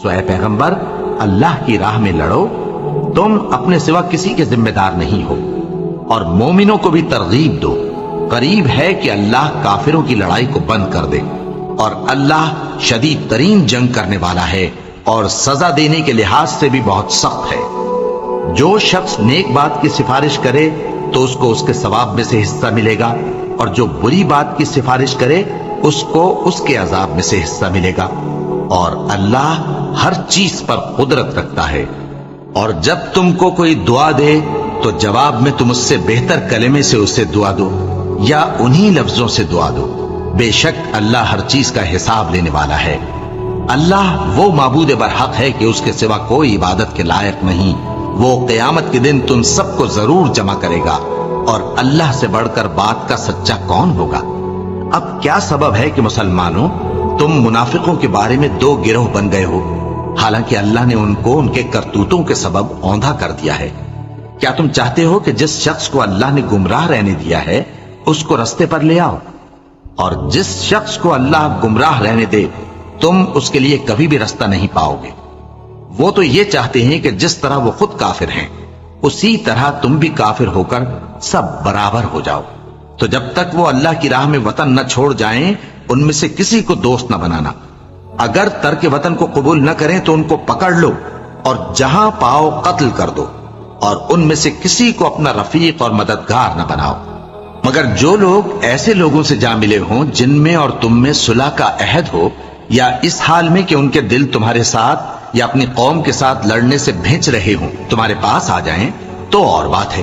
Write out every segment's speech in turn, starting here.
سو اے پیغمبر اللہ کی راہ میں لڑو، تم اپنے سوا کسی کے ذمہ دار نہیں ہو، اور مومنوں کو بھی ترغیب دو، قریب ہے کہ اللہ کافروں کی لڑائی کو بند کر دے، اور اللہ شدید ترین جنگ کرنے والا ہے اور سزا دینے کے لحاظ سے بھی بہت سخت ہے۔ جو شخص نیک بات کی سفارش کرے تو اس کو اس کے ثواب میں سے حصہ ملے گا، اور جو بری بات کی سفارش کرے اس کو اس کے عذاب میں سے حصہ ملے گا، اور اللہ ہر چیز پر قدرت رکھتا ہے۔ اور جب تم کو کوئی دعا دے تو جواب میں تم اس سے بہتر کلمے سے اسے دعا دو یا انہی لفظوں سے دعا دو، بے شک اللہ ہر چیز کا حساب لینے والا ہے۔ اللہ وہ معبود برحق ہے کہ اس کے سوا کوئی عبادت کے لائق نہیں، وہ قیامت کے دن تم سب کو ضرور جمع کرے گا، اور اللہ سے بڑھ کر بات کا سچا کون ہوگا؟ اب کیا سبب ہے کہ مسلمانوں تم منافقوں کے بارے میں دو گروہ بن گئے ہو، حالانکہ اللہ نے ان کو ان کے کرتوتوں کے سبب اوندھا کر دیا ہے؟ کیا تم چاہتے ہو کہ جس شخص کو اللہ نے گمراہ رہنے دیا ہے اس کو رستے پر لے آؤ، اور جس شخص کو اللہ گمراہ رہنے دے تم اس کے لیے کبھی بھی رستہ نہیں پاؤ گے؟ وہ تو یہ چاہتے ہیں کہ جس طرح وہ خود کافر ہیں اسی طرح تم بھی کافر ہو کر سب برابر ہو جاؤ۔ تو جب تک وہ اللہ کی راہ میں وطن نہ چھوڑ جائیں ان میں سے کسی کو دوست نہ بنانا، اگر ترک وطن کو قبول نہ کریں تو ان کو پکڑ لو اور جہاں پاؤ قتل کر دو، اور ان میں سے کسی کو اپنا رفیق اور مددگار نہ بناؤ، مگر جو لوگ ایسے لوگوں سے جا ملے ہوں جن میں اور تم میں صلح کا عہد ہو، یا اس حال میں کہ ان کے دل تمہارے ساتھ یا اپنی قوم کے ساتھ لڑنے سے بھینچ رہے ہوں تمہارے پاس آ جائیں تو اور بات ہے،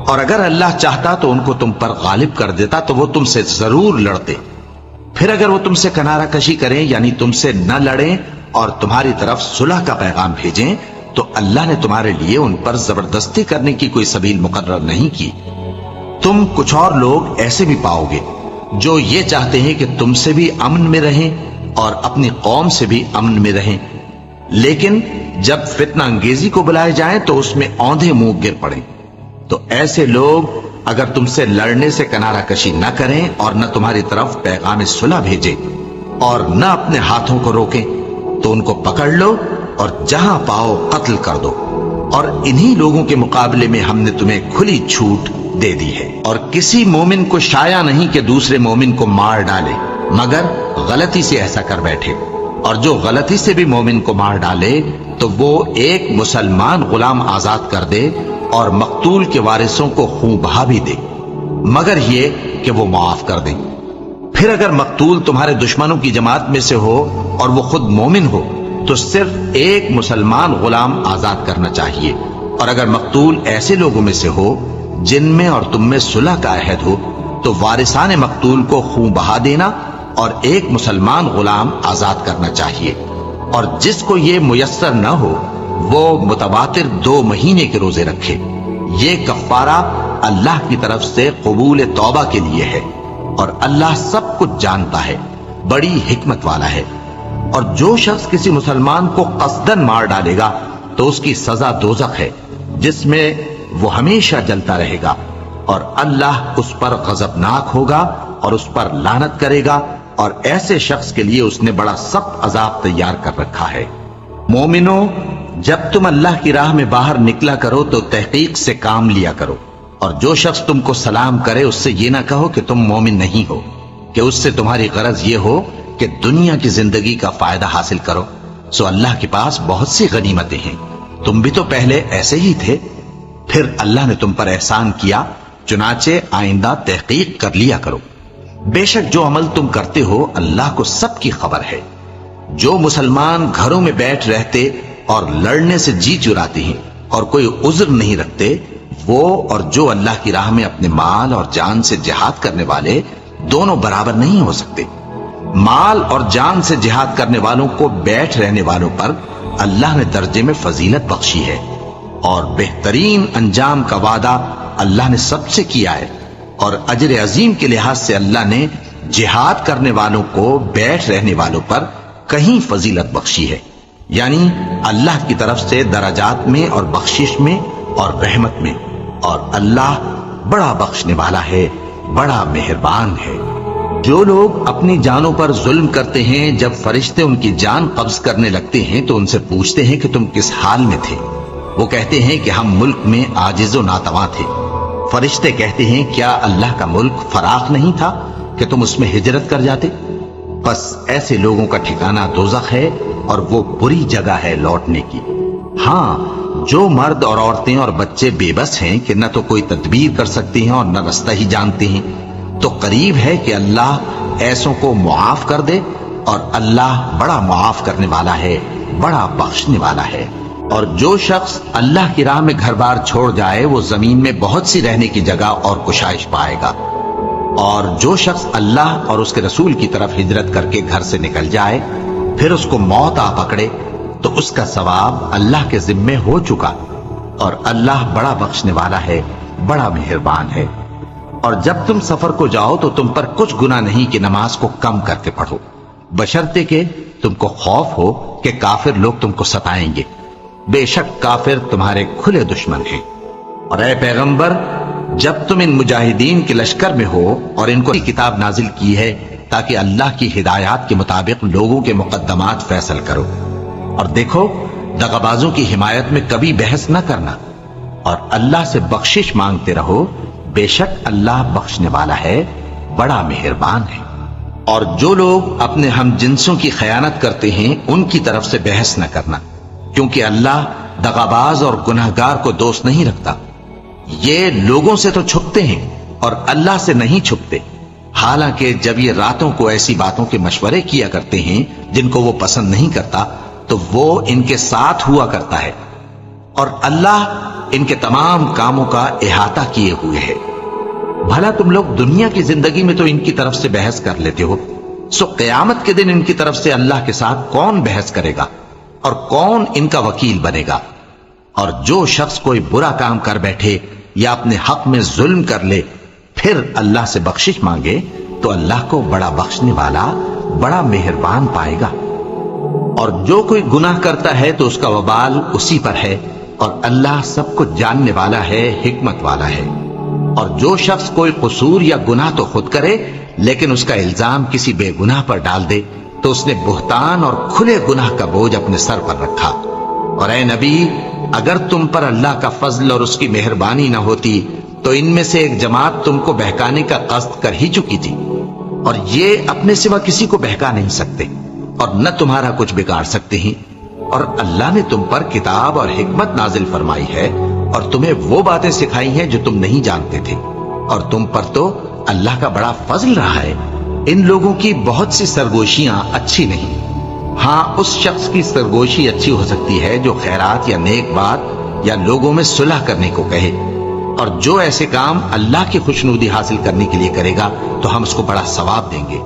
اور اگر اللہ چاہتا تو ان کو تم پر غالب کر دیتا تو وہ تم سے ضرور لڑتے۔ پھر اگر وہ تم سے کنارہ کشی کریں یعنی تم سے نہ لڑیں اور تمہاری طرف صلح کا پیغام بھیجیں تو اللہ نے تمہارے لیے ان پر زبردستی کرنے کی کوئی سبیل مقرر نہیں کی۔ تم کچھ اور لوگ ایسے بھی پاؤ گے جو یہ چاہتے ہیں کہ تم سے بھی امن میں رہیں اور اپنی قوم سے بھی امن میں رہیں، لیکن جب فتنہ انگیزی کو بلائے جائیں تو اس میں اوندھے منہ گر پڑیں۔ تو ایسے لوگ اگر تم سے لڑنے سے کنارہ کشی نہ کریں اور نہ تمہاری طرف پیغام صلح بھیجیں اور نہ اپنے ہاتھوں کو روکیں تو ان کو پکڑ لو اور جہاں پاؤ قتل کر دو، اور انہی لوگوں کے مقابلے میں ہم نے تمہیں کھلی چھوٹ دے دی ہے۔ اور کسی مومن کو شایع نہیں کہ دوسرے مومن کو مار ڈالے مگر غلطی سے ایسا کر بیٹھے، اور جو غلطی سے بھی مومن کو مار ڈالے تو وہ ایک مسلمان غلام آزاد کر دے اور مقتول کے وارثوں کو خون بہا بھی دے، مگر یہ کہ وہ معاف کر دیں۔ پھر اگر مقتول تمہارے دشمنوں کی جماعت میں سے ہو اور وہ خود مومن ہو تو صرف ایک مسلمان غلام آزاد کرنا چاہیے، اور اگر مقتول ایسے لوگوں میں سے ہو جن میں اور تم میں صلح کا عہد ہو تو وارثان مقتول کو خون بہا دینا اور ایک مسلمان غلام آزاد کرنا چاہیے، اور جس کو یہ میسر نہ ہو وہ متواتر 2 مہینے کے روزے رکھے۔ یہ کفارہ اللہ کی طرف سے قبول توبہ کے لیے ہے، اور اللہ سب کچھ جانتا ہے، بڑی حکمت والا ہے۔ اور جو شخص کسی مسلمان کو قصدن مار ڈالے گا تو اس کی سزا دوزخ ہے جس میں وہ ہمیشہ جلتا رہے گا، اور اللہ اس پر غضبناک ہوگا اور اس پر لعنت کرے گا، اور ایسے شخص کے لیے اس نے بڑا سخت عذاب تیار کر رکھا ہے۔ مومنوں، جب تم اللہ کی راہ میں باہر نکلا کرو تو تحقیق سے کام لیا کرو، اور جو شخص تم کو سلام کرے اس سے یہ نہ کہو کہ تم مومن نہیں ہو، کہ اس سے تمہاری غرض یہ ہو کہ دنیا کی زندگی کا فائدہ حاصل کرو۔ سو اللہ کے پاس بہت سی غنیمتیں ہیں، تم بھی تو پہلے ایسے ہی تھے، پھر اللہ نے تم پر احسان کیا، چنانچہ آئندہ تحقیق کر لیا کرو۔ بے شک جو عمل تم کرتے ہو اللہ کو سب کی خبر ہے۔ جو مسلمان گھروں میں بیٹھ رہتے اور لڑنے سے جی چراتے ہیں اور کوئی عذر نہیں رکھتے، وہ اور جو اللہ کی راہ میں اپنے مال اور جان سے جہاد کرنے والے دونوں برابر نہیں ہو سکتے۔ مال اور جان سے جہاد کرنے والوں کو بیٹھ رہنے والوں پر اللہ نے درجے میں فضیلت بخشی ہے، اور بہترین انجام کا وعدہ اللہ نے سب سے کیا ہے، اور اجر عظیم کے لحاظ سے اللہ نے جہاد کرنے والوں کو بیٹھ رہنے والوں پر کہیں فضیلت بخشی ہے، یعنی اللہ کی طرف سے درجات میں اور بخشش میں اور رحمت میں، اور اللہ بڑا بخشنے والا ہے، بڑا مہربان ہے۔ جو لوگ اپنی جانوں پر ظلم کرتے ہیں، جب فرشتے ان کی جان قبض کرنے لگتے ہیں تو ان سے پوچھتے ہیں کہ تم کس حال میں تھے؟ وہ کہتے ہیں کہ ہم ملک میں عاجز و ناتواں تھے۔ فرشتے کہتے ہیں کیا اللہ کا ملک فراخ نہیں تھا کہ تم اس میں ہجرت کر جاتے؟ بس ایسے لوگوں کا ٹھکانہ دوزخ ہے اور وہ بری جگہ ہے لوٹنے کی۔ ہاں، جو مرد اور عورتیں اور بچے بے بس ہیں کہ نہ تو کوئی تدبیر کر سکتے ہیں اور نہ رستہ ہی جانتے ہیں، تو قریب ہے کہ اللہ ایسوں کو معاف کر دے، اور اللہ بڑا معاف کرنے والا ہے، بڑا بخشنے والا ہے۔ اور جو شخص اللہ کی راہ میں گھر بار چھوڑ جائے وہ زمین میں بہت سی رہنے کی جگہ اور کشائش پائے گا، اور جو شخص اللہ اور اس کے رسول کی طرف ہجرت کر کے گھر سے نکل جائے پھر اس کو موت آ پکڑے تو اس کا ثواب اللہ کے ذمے ہو چکا، اور اللہ بڑا بخشنے والا ہے، بڑا مہربان ہے۔ اور جب تم سفر کو جاؤ تو تم پر کچھ گناہ نہیں کہ نماز کو کم کر کے پڑھو، بشرطے کہ تم کو خوف ہو کہ کافر لوگ تم کو ستائیں گے، بے شک کافر تمہارے کھلے دشمن ہیں۔ اور اے پیغمبر، جب تم ان مجاہدین کے لشکر میں ہو اور ان کو کتاب نازل کی ہے تاکہ اللہ کی ہدایات کے مطابق لوگوں کے مقدمات فیصل کرو، اور دیکھو دغابازوں کی حمایت میں کبھی بحث نہ کرنا، اور اللہ سے بخشش مانگتے رہو، بے شک اللہ بخشنے والا ہے، بڑا مہربان ہے۔ اور جو لوگ اپنے ہم جنسوں کی خیانت کرتے ہیں ان کی طرف سے بحث نہ کرنا، کیونکہ اللہ دغاباز اور گناہگار کو دوست نہیں رکھتا۔ یہ لوگوں سے تو چھپتے ہیں اور اللہ سے نہیں چھپتے، حالانکہ جب یہ راتوں کو ایسی باتوں کے مشورے کیا کرتے ہیں جن کو وہ پسند نہیں کرتا تو وہ ان کے ساتھ ہوا کرتا ہے، اور اللہ ان کے تمام کاموں کا احاطہ کیے ہوئے ہے۔ بھلا تم لوگ دنیا کی زندگی میں تو ان کی طرف سے بحث کر لیتے ہو، سو قیامت کے دن ان کی طرف سے اللہ کے ساتھ کون بحث کرے گا اور کون ان کا وکیل بنے گا؟ اور جو شخص کوئی برا کام کر بیٹھے یا اپنے حق میں ظلم کر لے پھر اللہ سے بخشش مانگے تو اللہ کو بڑا بخشنے والا، بڑا مہربان پائے گا۔ اور جو کوئی گناہ کرتا ہے تو اس کا وبال اسی پر ہے، اور اللہ سب کو جاننے والا ہے، حکمت والا ہے۔ اور جو شخص کوئی قصور یا گناہ تو خود کرے لیکن اس کا الزام کسی بے گناہ پر ڈال دے تو اس نے بہتان اور کھلے گناہ کا بوجھ اپنے سر پر رکھا۔ اور اے نبی، اگر تم پر اللہ کا فضل اور اس کی مہربانی نہ ہوتی تو ان میں سے ایک جماعت تم کو بہکانے کا قصد کر ہی چکی تھی، اور یہ اپنے سوا کسی کو بہکا نہیں سکتے اور نہ تمہارا کچھ بگاڑ سکتے ہیں۔ اور اللہ نے تم پر کتاب اور حکمت نازل فرمائی ہے اور تمہیں وہ باتیں سکھائی ہیں جو تم نہیں جانتے تھے، اور تم پر تو اللہ کا بڑا فضل رہا ہے۔ ان لوگوں کی بہت سی سرگوشیاں اچھی نہیں، ہاں اس شخص کی سرگوشی اچھی ہو سکتی ہے جو خیرات یا نیک بات یا لوگوں میں صلح کرنے کو کہے، اور جو ایسے کام اللہ کی خوشنودی حاصل کرنے کے لیے کرے گا تو ہم اس کو بڑا ثواب دیں گے۔